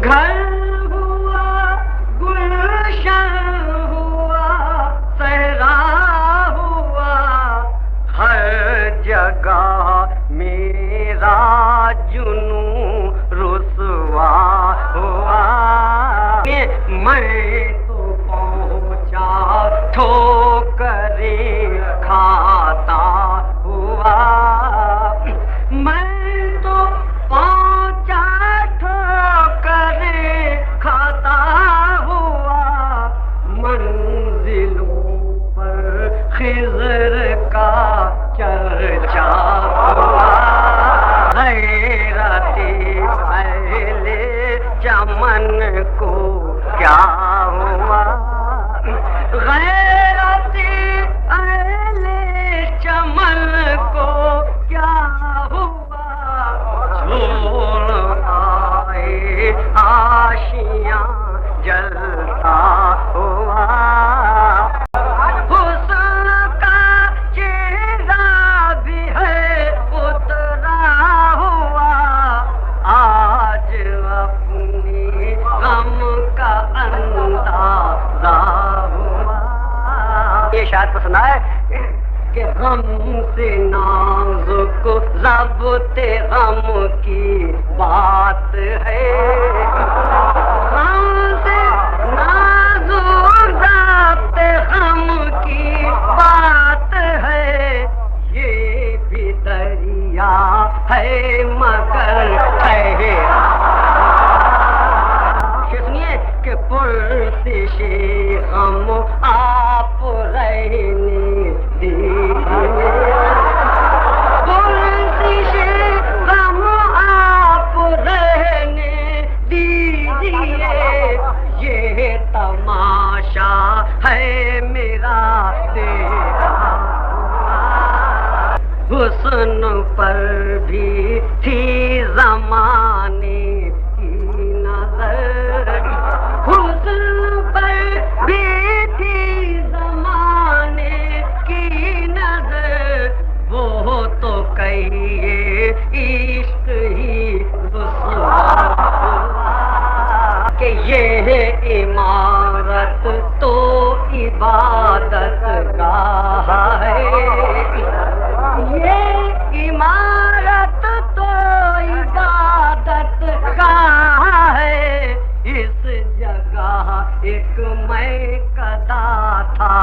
گھر ہوا گلشن ہوا صحرا ہوا ہر جگہ میرا جنوں رسوا ہوا میں تو پہنچا ٹھوکریں کھاتا ہوا میں تو پہنچا ٹھوکریں کھاتا ہوا منزلوں پر خضر کا چرچا ہوا غیرتی اہل چمن کو کیا ہوا غیرتی اہل چمن کو کیا ہوا چھوڑ آئے آشیاں جلتا ہوا حسن کا چہرہ بھی ہے اترا ہوا آج اپنی غم کا اندازہ ہوا یہ شاید پسند آئے کہ غم سے نازک ضبط غم کی بات ہے غم سے نازک ضبط غم کی بات ہے یہ بھی دریا ہے مگر ٹھہرا سنیے کہ پرسش غم آپ رہنے دیجیے پرسش غم آپ رہنے دیجیے یہ تماشا ہے میرا دیکھا حسن پر بھی تھی زمانے کی نظر حسن پر بھی تھی زمانے کی نظر وہ تو کہیے عشق ہی رسوا ہوا کہ یہ عمارت تو عبادت گاہ ہے یہ عمارت تو عبادت گاہ ہے اس جگہ ایک میں قدا تھا